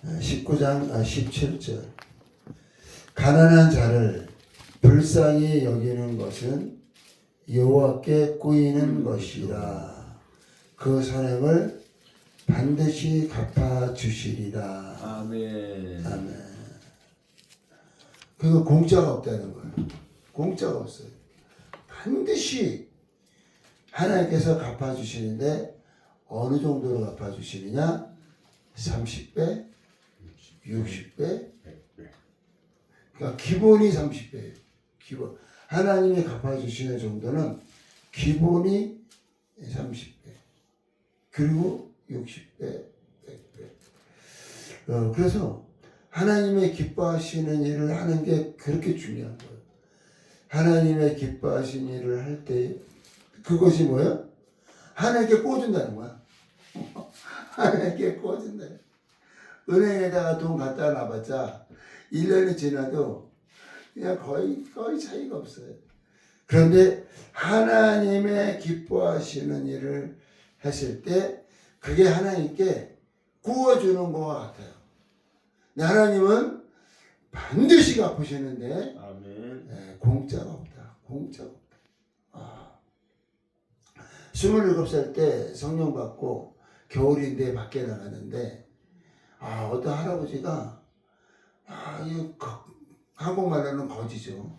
19장 17절. 가난한 자를 불쌍히 여기는 것은 여호와께 꾸이는 것이라. 그 선행을 반드시 갚아 주시리라. 아멘. 아멘. 그거 공짜가 없다는 거예요. 공짜가 없어요. 반드시 하나님께서 갚아 주시는데 어느 정도로 갚아 주시느냐? 30배, 60배. 그러니까 기본이 30배예요. 기본. 하나님이 갚아 주시는 정도는 기본이 30배. 그리고 60배, 100배. 그래서 하나님의 기뻐하시는 일을 하는 게 그렇게 중요한 거예요. 하나님의 기뻐하시는 일을 할 때 그것이 뭐예요? 하나님께 꽂은다는 거야. 하나님께 꽂은다. 은행에다가 돈 갖다 놔봤자 1년이 지나도 그냥 거의 차이가 없어요. 그런데 하나님의 기뻐하시는 일을 했을 때 그게 하나님께 구워주는 것과 같아요. 하나님은 반드시 갚으시는데 아멘. 공짜가 없다. 공짜가 없다. 27살 때 성령 받고 겨울인데 밖에 나갔는데 어떤 할아버지가 이 한국말로는 거지죠.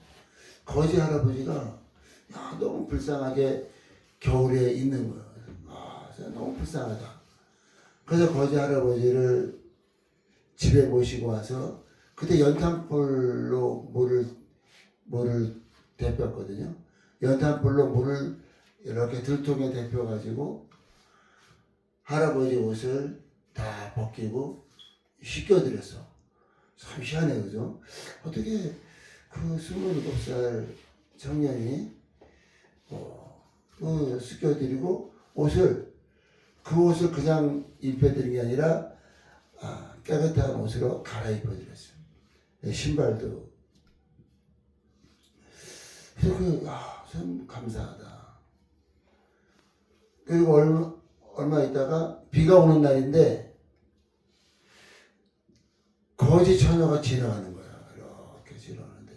거지 할아버지가 너무 불쌍하게 겨울에 있는 거예요. 너무 불쌍하다. 그래서 거지 할아버지를 집에 모시고 와서 그때 연탄불로 물을 데폈거든요. 연탄불로 물을 이렇게 들통에 데펴가지고 할아버지 옷을 다 벗기고 씻겨드렸어. 참 희한해, 그죠? 어떻게 그 27살 청년이 씻겨드리고 그 옷을 그냥 입혀드린 게 아니라 깨끗한 옷으로 갈아입혀드렸어요. 신발도. 그래서 참 감사하다. 그리고 얼마 있다가 비가 오는 날인데 거지 처녀가 지나가는 거야. 이렇게 지나가는데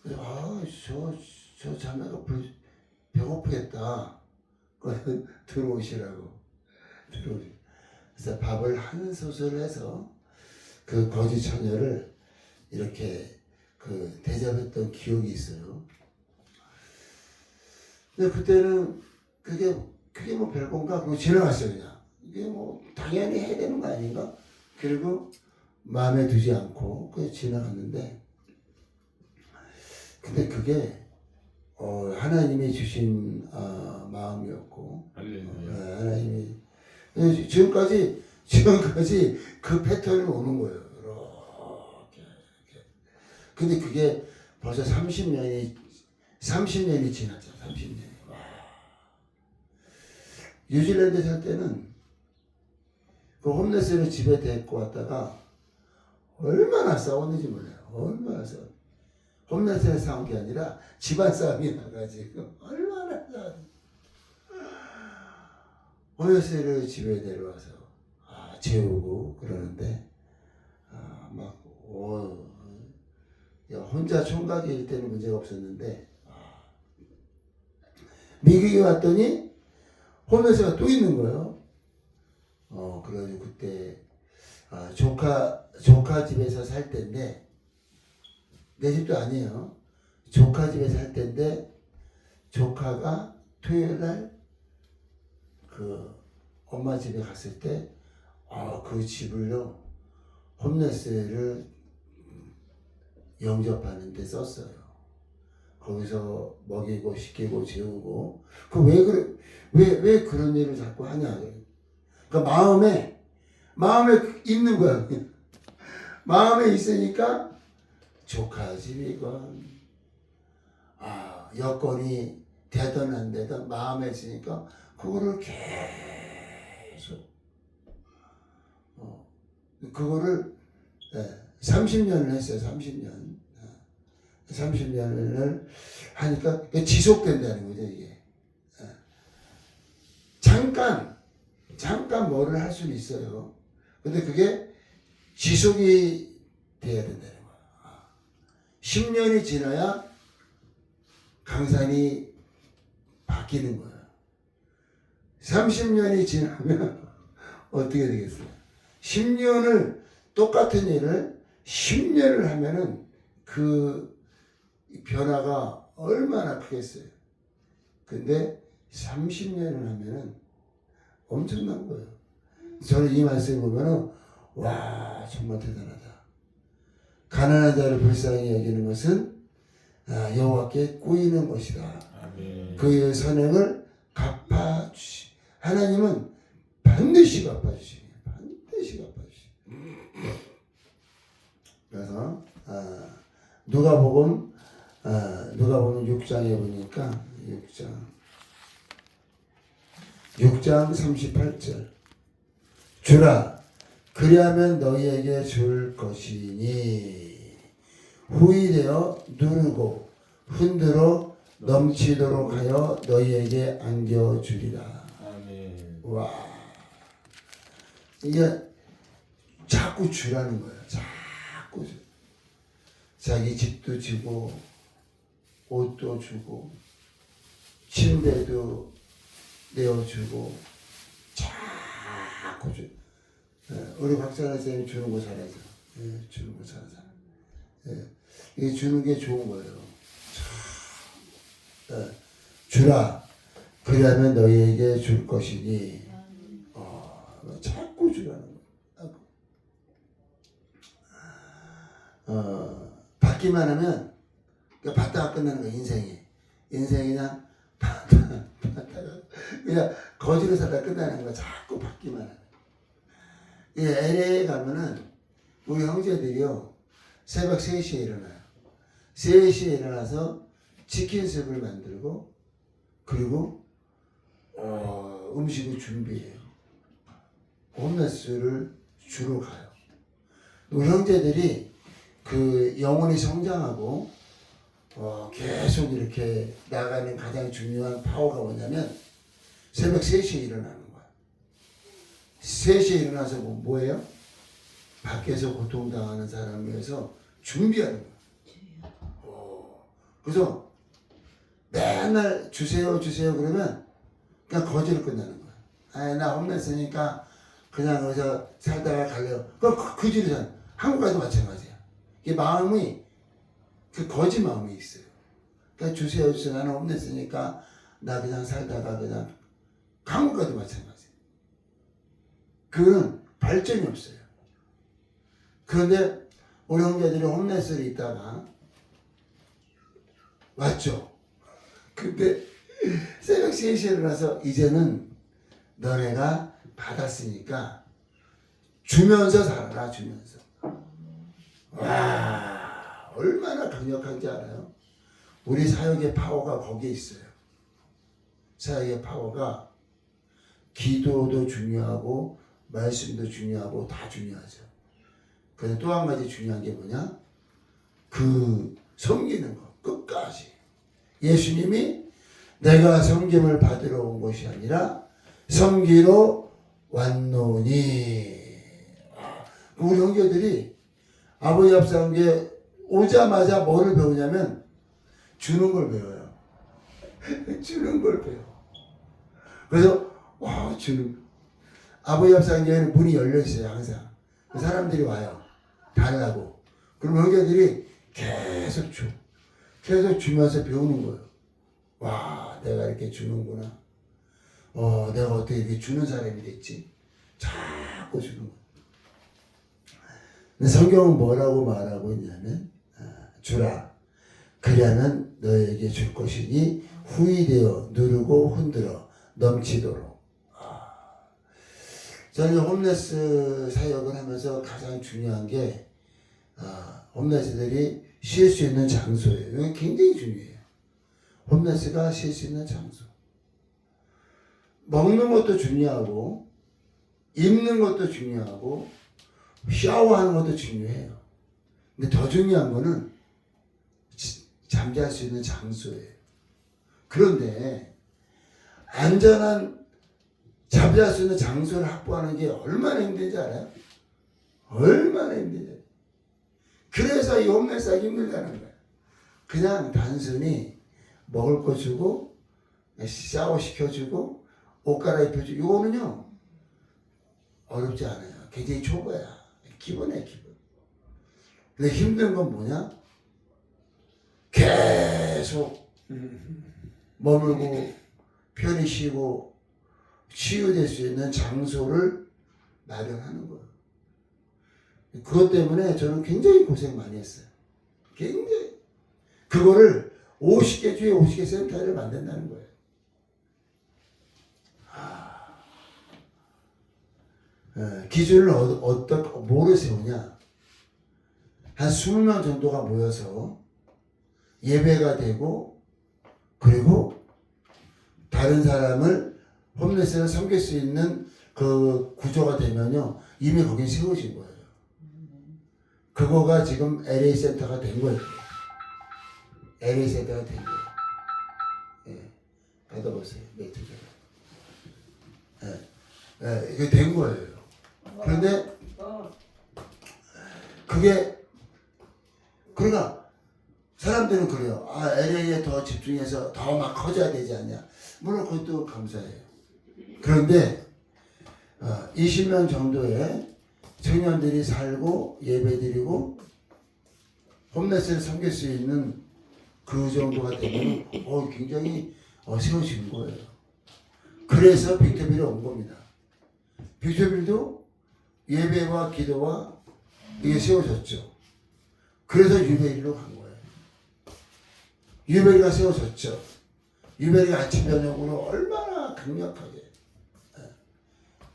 그래서 저 자매가 배고프겠다. 들어오시라고. 그래서 밥을 한 솥을 해서 그 거지 처녀를 이렇게 대접했던 기억이 있어요. 근데 그때는 그게 뭐 별건가? 그거 지나갔어요, 그냥. 이게 뭐 당연히 해야 되는 거 아닌가? 그리고 마음에 두지 않고 그게 지나갔는데, 근데 그게 하나님이 주신 마음이었고, 하나님이 지금까지 그 패턴이 오는 거예요. 이렇게. 근데 그게 벌써 30년이 지났죠. 30년이. 뉴질랜드 살 때는 그 홈레스를 집에 데리고 왔다가 얼마나 싸웠는지 몰라요. 얼마나 싸웠는지. 홈레스에 싸운 게 아니라 집안 싸움이 나가지고 얼마나 싸웠는지. 홈레스를 집에 데려와서 재우고 그러는데 혼자 총각일 때는 문제가 없었는데 미국에 왔더니 홈레스가 또 있는 거예요. 그래가지고 그때 조카 집에서 살 때인데, 내 집도 아니에요. 조카 집에 살 때인데 조카가 토요일 날 엄마 집에 갔을 때 그 집을요 홈레스를 영접하는 데 썼어요. 거기서 먹이고 시키고 재우고. 왜 그런 일을 자꾸 하냐. 그러니까 마음에 있는 거야. 마음에 있으니까 조카 집이건 여건이 되든 안 되든 마음에 있으니까 그거를 계속 그거를 30년을 했어요. 30년을 하니까 지속된다는 거죠, 이게. 잠깐 뭐를 할 수는 있어요. 근데 그게 지속이 돼야 된다는 거야. 10년이 지나야 강산이 바뀌는 거야. 30년이 지나면 어떻게 되겠어요? 10년을 똑같은 일을 10년을 하면은 그 변화가 얼마나 크겠어요. 근데 30년을 하면은 엄청난 거예요. 저는 이 말씀을 보면은 와 정말 대단하다. 가난한 자를 불쌍히 여기는 것은 여호와께 꼬이는 것이다. 아멘. 그의 선행을 갚아주시. 하나님은 반드시 갚아주시. 반드시 갚아주시. 그래서 누가복음 6장에 보니까 6장 38절 주라 그리하면 너희에게 줄 것이니 후일되어 누르고 흔들어 넘치도록 하여 너희에게 안겨주리라. 아멘. 와 이게 자꾸 주라는 거예요. 자꾸 주. 자기 집도 주고 옷도 주고 침대도 내어주고 자꾸 주. 우리 박찬하 선생님이 주는 거 잘하죠. 주는 거 잘하잖아. 이게 주는 게 좋은 거예요. 주라 그리하면 너희에게 줄 것이니 자꾸 주라는 거예요. 받기만 하면 받다가 끝나는 거야. 인생이 그냥 받다가 그냥 거지로 살다 끝나는 거야. 자꾸 받기만 하면. LA에 가면은 우리 형제들이요 새벽 3시에 일어나요. 3시에 일어나서 치킨숲을 만들고 그리고 음식을 준비해요. 홈레스를 주러 가요. 우리 형제들이 그 영혼이 성장하고 계속 이렇게 나가는 가장 중요한 파워가 뭐냐면 새벽 3시에 일어나는 거야. 3시에 일어나서 뭐예요? 밖에서 고통당하는 사람을 위해서 준비하는 거야. 그래서 맨날 주세요 그러면 그냥 거지로 끝나는 거야. 나 홈레스니까 그냥 거기서 살다가 갈래요. 그 뒤로 산 한국 가도 마찬가지야. 이 마음이 그 거지 마음이 있어요. 그러니까 주세요 나는 홈레스니까 나 그냥 살다가 그냥 한국 가도 마찬가지야. 그거는 발전이 없어요. 그런데 우리 형제들이 홈레스를 있다가 왔죠. 근데 새벽 3시에 일어나서 이제는 너네가 받았으니까 주면서 살아라. 주면서. 와 얼마나 강력한지 알아요? 우리 사역의 파워가 거기에 있어요. 사역의 파워가 기도도 중요하고 말씀도 중요하고 다 중요하죠. 그런데 또 한 가지 중요한 게 뭐냐? 그 섬기는 거 끝까지. 예수님이 내가 섬김을 받으러 온 것이 아니라 섬기러 왔노니. 우리 형제들이 아버지 앞상에 오자마자 뭐를 배우냐면 주는 걸 배워요. 주는 걸 배워. 그래서 주는 아버지 앞상에는 문이 열려 있어요. 항상 사람들이 와요. 달라고. 그럼 형제들이 계속 줘. 계속 주면서 배우는 거예요. 와, 내가 이렇게 주는구나. 내가 어떻게 이렇게 주는 사람이 됐지? 자꾸 주는 거예요. 근데 성경은 뭐라고 말하고 있냐면, 주라. 그리하면 너에게 줄 것이니 후이 되어 누르고 흔들어 넘치도록. 저는 홈레스 사역을 하면서 가장 중요한 게, 홈레스들이 쉴 수 있는 장소예요. 이게 굉장히 중요해요. 홈레스가 쉴 수 있는 장소. 먹는 것도 중요하고 입는 것도 중요하고 샤워하는 것도 중요해요. 근데 더 중요한 거는 잠잘 수 있는 장소예요. 그런데 안전한 잠잘 수 있는 장소를 확보하는 게 얼마나 힘든지 알아요? 얼마나 힘드냐. 그래서 이 홈레스 하기 힘들다는 거야. 그냥 단순히 먹을 거 주고 샤워 시켜주고 옷 갈아입혀주고 이거는요 어렵지 않아요. 굉장히 초보야. 기본이야 기본. 근데 힘든 건 뭐냐? 계속 머물고 편히 쉬고 치유될 수 있는 장소를 마련하는 거예요. 그것 때문에 저는 굉장히 고생 많이 했어요. 굉장히. 그거를 50개 주에 50개 센터를 만든다는 거예요. 기준을 뭐로 세우냐? 한 20명 정도가 모여서 예배가 되고 그리고 다른 사람을 홈레스를 섬길 수 있는 그 구조가 되면요 이미 거기 세워진 거예요. 그거가 지금 LA 센터가 된 거예요. LA 센터가 된 거예요. 예, 받아보세요. 매트죠. 예, 이게 된 거예요. 그런데 그게 그러니까 사람들은 그래요. 아, LA에 더 집중해서 더 막 커져야 되지 않냐. 물론 그것도 감사해요. 그런데 20명 정도의 청년들이 살고 예배드리고 홈레스를 섬길 수 있는 그 정도가 되면 굉장히 세워진 거예요. 그래서 빅터빌에 온 겁니다. 빅터빌도 예배와 기도와 이게 세워졌죠. 그래서 유베리로 간 거예요. 유베리가 세워졌죠. 유베리가 아침 저녁으로 얼마나 강력하게.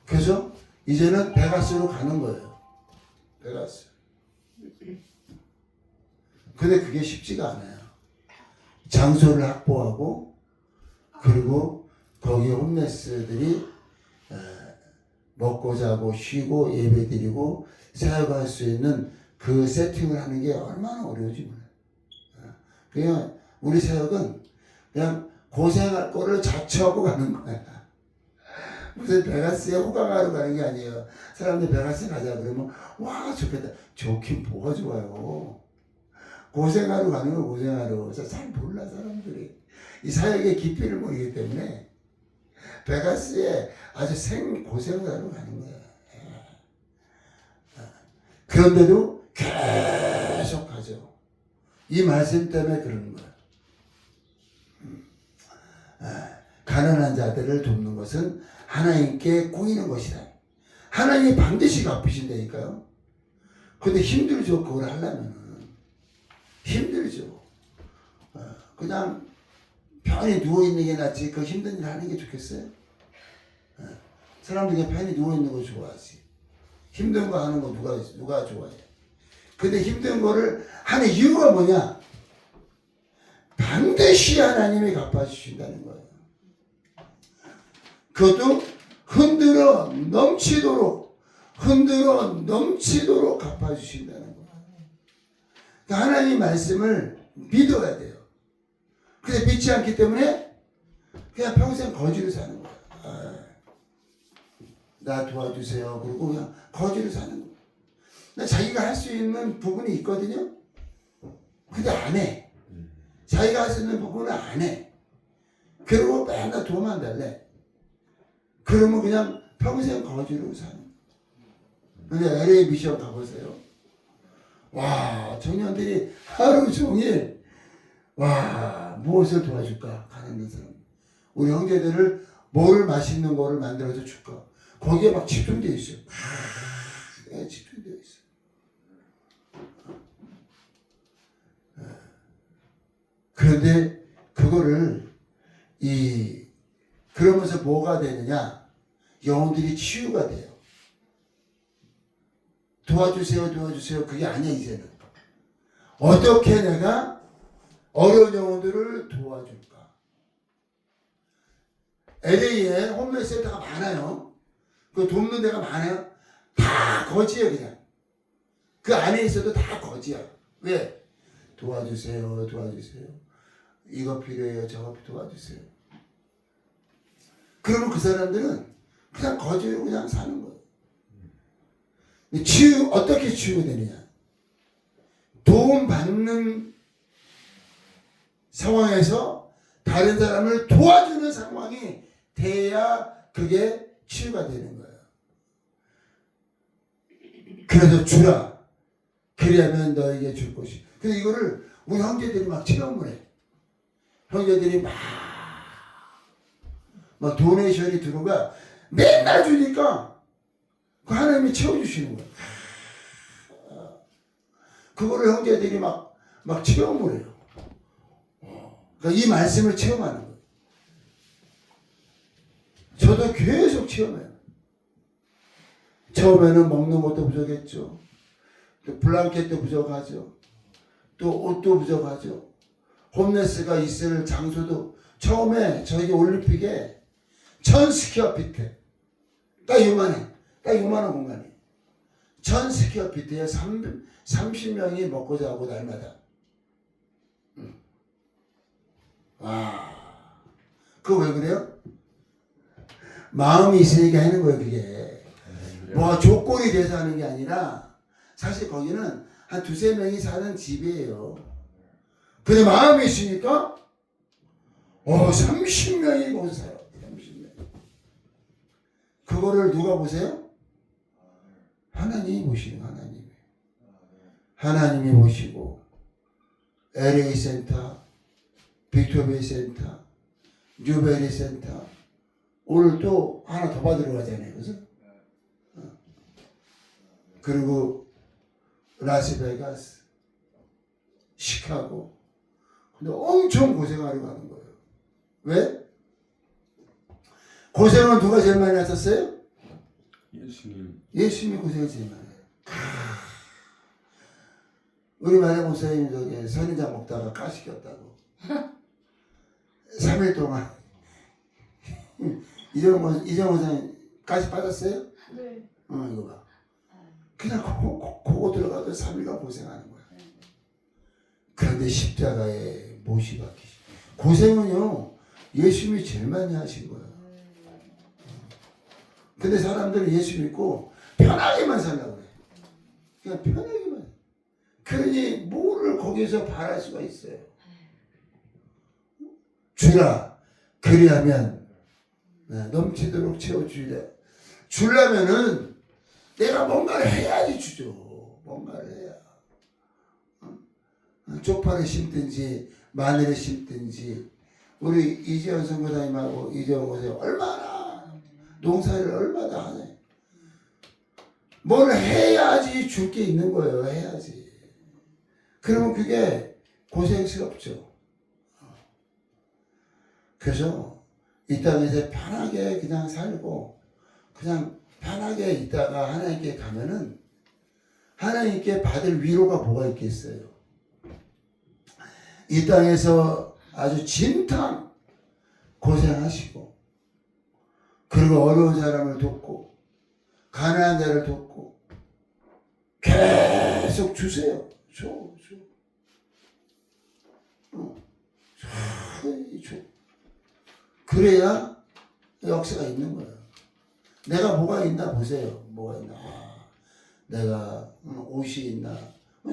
그래서 이제는 베가스로 가는 거예요. 베가스. 근데 그게 쉽지가 않아요. 장소를 확보하고 그리고 거기 홈레스들이 먹고 자고 쉬고 예배드리고 사역할 수 있는 그 세팅을 하는 게 얼마나 어려운지 몰라요. 그냥 우리 사역은 그냥 고생할 거를 자처하고 가는 거야. 무슨 베가스에 호강하러 가는 게 아니에요. 사람들 베가스 가자 그러면 와 좋겠다. 좋긴 뭐가 좋아요. 고생하러 가는 거 고생하러. 잘 몰라 사람들이. 이 사역의 깊이를 모르기 때문에 베가스에 아주 생고생을 하러 가는 거야. 그런데도 계속 가죠. 이 말씀 때문에 그러는 거야. 가난한 자들을 돕는 것은 하나님께 꾸이는 것이다. 하나님이 반드시 갚으신다니까요. 근데 힘들죠. 그걸 하려면. 힘들죠. 그냥 편히 누워있는 게 낫지 그 힘든 일 하는 게 좋겠어요? 사람들이 편히 누워있는 거 좋아하지. 힘든 거 하는 거 누가 좋아해? 근데 힘든 거를 하는 이유가 뭐냐? 반드시 하나님이 갚아주신다는 거예요. 그것도 흔들어 넘치도록 갚아주신다는 거예요. 그러니까 하나님 말씀을 믿어야 돼요. 근데 믿지 않기 때문에 그냥 평생 거지로 사는 거예요. 나 도와주세요. 그리고 그냥 거지로 사는 거예요. 근데 자기가 할 수 있는 부분이 있거든요. 근데 안 해. 자기가 할 수 있는 부분은 안 해. 그리고 맨날 도움만 달래. 그러면 그냥 평생 거지로 사는 거예요. 근데 LA 미션 가보세요. 와, 청년들이 하루 종일 무엇을 도와줄까? 가난한 사람. 우리 형제들을 뭘 맛있는 거를 만들어서 줄까? 거기에 막 집중되어 있어요. 집중되어 있어요. 그런데 그거를 그러면서 뭐가 되느냐? 영혼들이 치유가 돼요. 도와주세요. 그게 아니야 이제는. 어떻게 내가 어려운 영혼들을 도와줄까? LA에 홈레스 센터가 많아요. 그 돕는 데가 많아요. 다 거지예요 그냥. 그 안에 있어도 다 거지야. 왜? 도와주세요. 이거 필요해요. 저거 도와주세요. 그러면 그 사람들은 그냥 거지로 그냥 사는 거예요. 어떻게 치유가 되느냐? 도움 받는 상황에서 다른 사람을 도와주는 상황이 돼야 그게 치유가 되는 거예요. 그래서 주라. 그리하면 너에게 줄 것이. 근데 이거를 우리 형제들이 막 체험을 해. 형제들이 막 도네이션이 들어온 거야. 맨날 주니까 그 하나님이 채워주시는 거야. 그거를 형제들이 막 체험을 해요. 그러니까 이 말씀을 체험하는 거예요. 저도 계속 체험해요. 처음에는 먹는 것도 부족했죠. 또 블랑켓도 부족하죠. 또 옷도 부족하죠. 홈레스가 있을 장소도 처음에 저희 올림픽에 1000스퀘어피트 딱 요만해. 딱 요만한 공간이 1000스퀘어피트에 30명이 먹고 자고 날마다. 와, 그거 왜 그래요? 마음이 있으니까 하는 거예요. 그게 뭐 조건이 돼서 하는 게 아니라 사실 거기는 한 2-3명이 사는 집이에요. 근데 마음이 있으니까 30명이 거기서 살아요. 30명. 그거를 누가 보세요? 하나님이 보시는 거예요. 하나님이 보시고 LA 센터, 빅토리아 센터, 뉴베리 센터 오늘 또 하나 더 받으러 가잖아요. 그죠? 그리고 라스베가스, 시카고. 근데 엄청 고생하러 가는 거예요. 왜? 고생은 누가 제일 많이 하셨어요? 예수님. 예수님이 고생을 제일 많이 해요. 우리 마녀 목사님 저기 선인장 먹다가 가시 꼈다고 3일 동안 이정호 목사님 가시 빠졌어요? 네. 이거 봐. 그냥 그거 들어가도 3일간 고생하는 거야. 그런데 십자가에 못이 박히시. 고생은요 예수님이 제일 많이 하신 거예요. 근데 사람들은 예수 믿고 편하게만 살려고 그래. 그냥 편하게만. 그러니 뭐를 거기서 바랄 수가 있어요. 주라. 그리하면 넘치도록 채워주리라. 주려면은 내가 뭔가를 해야지 주죠. 뭔가를 해야. 쪽파를 심든지 마늘을 심든지 우리 이재원 선교사님하고 이재원 선생님 얼마나 농사를 얼마나 하네. 뭘 해야지 줄 게 있는 거예요. 해야지. 그러면 그게 고생스럽죠. 그래서 이 땅에서 편하게 그냥 살고 그냥 편하게 있다가 하나님께 가면은 하나님께 받을 위로가 뭐가 있겠어요. 이 땅에서 아주 진탕 고생하시고 그리고 어려운 사람을 돕고 가난한 자를 돕고 계속 주세요. 줘. 그래야 역사가 있는 거예요. 내가 뭐가 있나 보세요. 뭐가 있나. 내가 옷이 있나.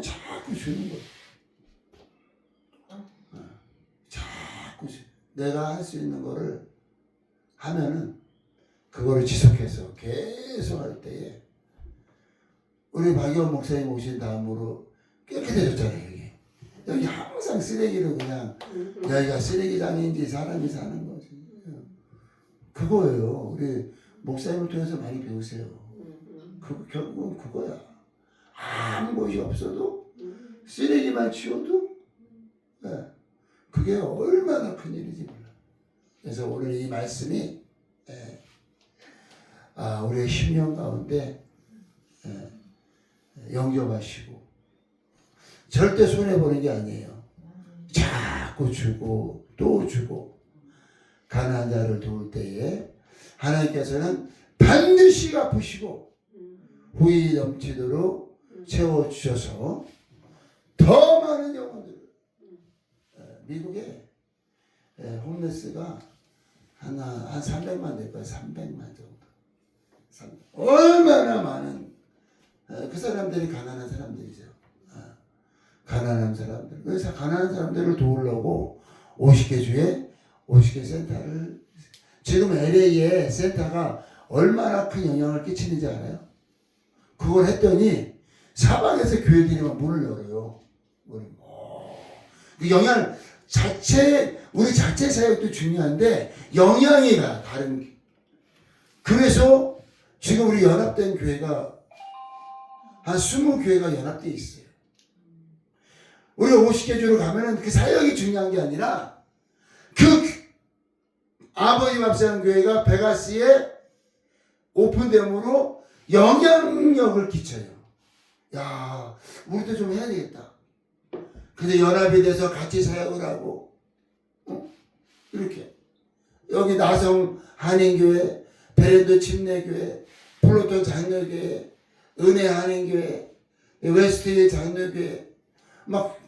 자꾸 주는 거예요. 자꾸 내가 할 수 있는 거를 하면은 그거를 지속해서 계속 할 때에 우리 박의원 목사님 오신 다음으로 깨끗해졌잖아요. 여기 항상 쓰레기를 그냥 여기가 쓰레기장인지 사람이 사는 거지. 그거예요. 우리 목사님을 통해서 많이 배우세요. 결국은 그거야. 아무 것이 없어도 쓰레기만 치워도 그게 얼마나 큰일인지 몰라. 그래서 오늘 이 말씀이 우리의 심령 가운데 영접하시고 절대 손해보는 게 아니에요. 자꾸 주고 또 주고 가난한 자를 도울 때에 하나님께서는 반드시 갚으시고 후이 넘치도록 채워주셔서 더 많은 영혼들. 미국에 홈레스가 한 300만 될 거예요. 300만 정도. 얼마나 많은 사람들이 가난한 사람들이죠. 가난한 사람들. 그래서 가난한 사람들을 도우려고 50개 주에 50개 센터를, 지금 LA에 센터가 얼마나 큰 영향을 끼치는지 알아요? 그걸 했더니 사방에서 교회들이 막 문을 열어요. 그 영향 자체, 우리 자체 사역도 중요한데 영향이 가, 다른. 그래서 지금 우리 연합된 교회가 한 20교회가 연합되어 있어요. 우리 50개 주로 가면은 그 사역이 중요한 게 아니라 그 아버지 밥상 교회가 베가스에 오픈됨으로 영향력을 끼쳐요. 야, 우리도 좀 해야 되겠다. 근데 연합이 돼서 같이 사역을 하고, 이렇게. 여기 나성 한인교회, 베렌도 침례교회, 플로톤 장로교회, 은혜 한인교회, 웨스트힐 장로교회, 막,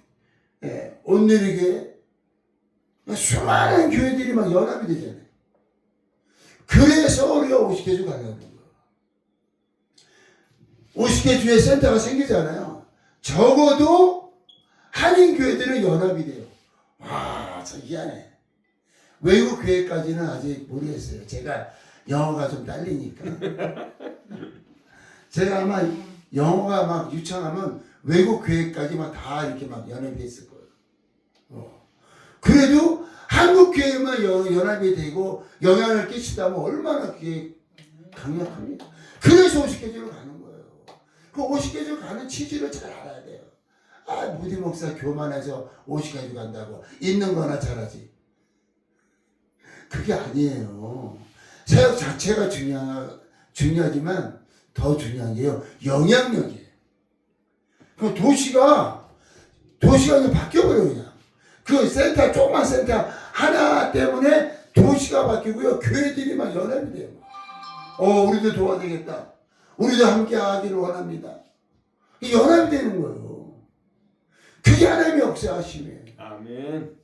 온누리교회, 수많은 교회들이 막 연합이 되잖아요. 그래서 우리가 50개 주 가려고 하는 거예요. 50개 주에 센터가 생기잖아요. 적어도 한인교회들은 연합이 돼요. 와, 참 희한해. 외국 교회까지는 아직 모르겠어요. 제가 영어가 좀 딸리니까. 제가 아마 영어가 막 유창하면 외국 교회까지 막 다 이렇게 막 연합이 됐을 거예요. 그래도 한국 교회만 연합이 되고 영향을 끼치다면 얼마나 그게 강력합니까? 그래서 50개 주로 가는 거예요. 그 50개 주 가는 취지를 잘 알아야 돼요. 아, 무디 목사 교만해서 50개 주 간다고 있는 거나 잘하지. 그게 아니에요. 사역 자체가 중요하지만 더 중요한 게요, 영향력이에요. 그 도시가 그냥 바뀌어버려요. 그냥 그 센터, 조그만 센터 하나 때문에 도시가 바뀌고요, 교회들이 막 연합이 돼요. 우리도 도와야 되겠다, 우리도 함께 하기를 원합니다. 연합이 되는 거예요. 그게 하나님의 역사하심이에요. 아멘.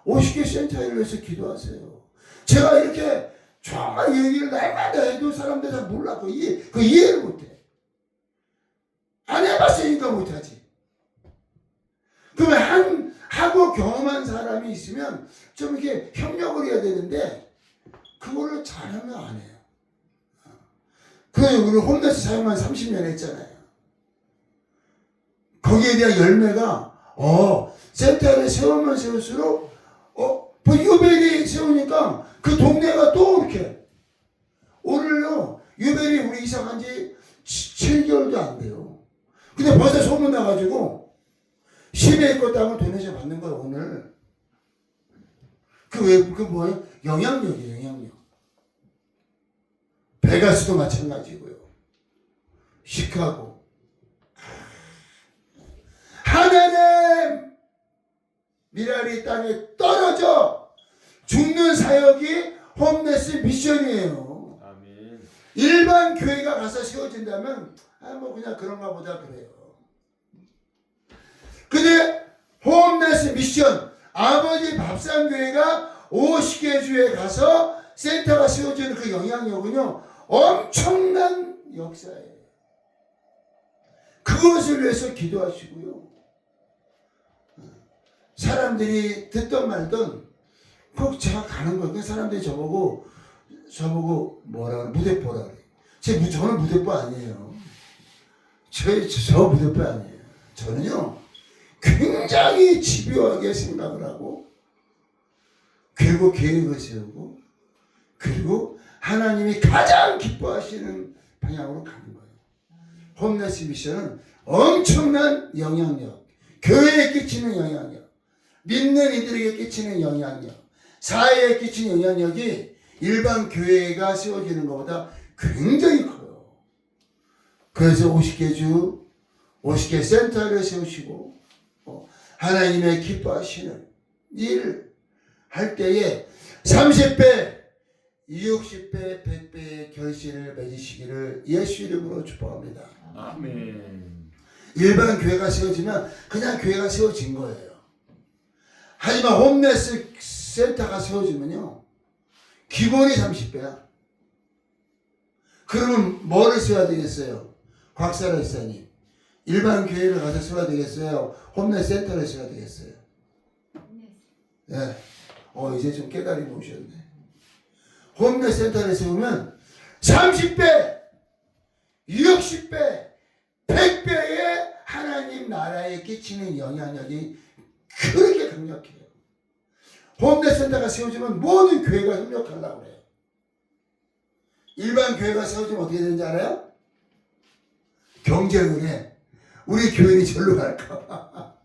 50개 센터를 위해서 기도하세요. 제가 이렇게 정말 얘기를 날마다 해도 사람들이 잘 몰랐고 이해를 못해. 안 해봤으니까 못하지. 그러면 하고 경험한 사람이 있으면 좀 이렇게 협력을 해야 되는데 그거를 잘하면 안 해요. 우리 홈레스 사역만 30년 했잖아요. 거기에 대한 열매가 센터를 세우면 세울수록 유벨이 세우니까 그 동네가 또 이렇게. 오늘요 유벨이 우리 이사간 지 7개월도 안 돼요. 근데 벌써 소문 나가지고 10에이커 땅을 도내셔 받는 거예요 오늘. 그 뭐예요? 영향력이에요. 영향력. 베가스도 마찬가지고요. 시카고. 하나님 미라리 땅에 떨어져 죽는 사역이 홈레스 미션이에요. 아멘. 일반 교회가 가서 세워진다면 그냥 그런가 보다 그래요. 근데 홈레스 미션, 아버지 밥상교회가 50개 주에 가서 센터가 세워지는 그 영향력은요 엄청난 역사예요. 그것을 위해서 기도하시고요, 사람들이 듣던 말던 꼭 제가 가는 거예요. 사람들이 저보고 뭐라 그래, 무대뽀라 그래. 저는 무대뽀 아니에요. 저 무대뽀 아니에요. 저는요 굉장히 집요하게 생각을 하고, 그리고 계획을 세우고, 그리고 하나님이 가장 기뻐하시는 방향으로 가는 거예요. 홈레스 미션은 엄청난 영향력, 교회에 끼치는 영향력, 믿는 이들에게 끼치는 영향력, 사회에 끼치는 영향력이 일반 교회가 세워지는 것보다 굉장히 커요. 그래서 50개 주, 50개 센터를 세우시고 하나님의 기뻐하시는 일을 할 때에 30배, 60배, 100배의 결실을 맺으시기를 예수 이름으로 축복합니다. 아멘. 일반 교회가 세워지면 그냥 교회가 세워진 거예요. 하지만 홈레스 센터가 세워지면요 기본이 30배야. 그러면 뭐를 써야 되겠어요? 곽사라 이사님, 일반 교회를 가서 써야 되겠어요? 홈넷 센터를 써야 되겠어요? 예. 이제 좀 깨달음이 오셨네. 홈넷 센터를 세우면 30배, 60배, 100배의 하나님 나라에 끼치는 영향력이 그렇게 강력해요. 홈넷 센터가 세워지면 모든 교회가 협력하려고 그래요. 일반 교회가 세워지면 어떻게 되는지 알아요? 경쟁을 해. 우리 교인이 절로 갈까봐.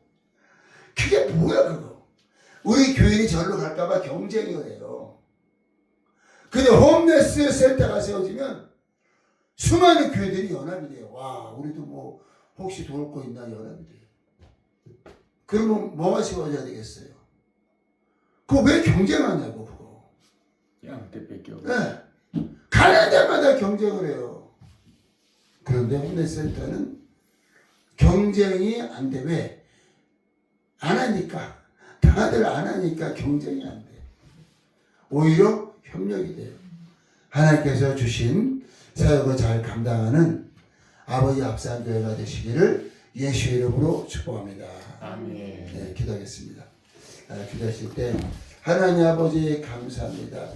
그게 뭐야 그거. 우리 교인이 절로 갈까봐 경쟁을 해요. 근데 홈레스 센터가 세워지면 수많은 교회들이 연합이 돼요. 와, 우리도 뭐 혹시 도울 거 있나 연합이 돼요. 그러면 뭐가 세워져야 되겠어요? 그거 왜 경쟁하냐고 그거. 양떼 뺏겨. 네. 가는 데마다 경쟁을 해요. 그런데 홈레스 센터는 경쟁이 안 돼. 왜? 안 하니까. 다들 안 하니까 경쟁이 안 돼. 오히려 협력이 돼요. 하나님께서 주신 사역을 잘 감당하는 아버지 합산교회가 되시기를 예수의 이름으로 축복합니다. 아멘. 네, 기도하겠습니다. 기도하실 때 하나님 아버지 감사합니다.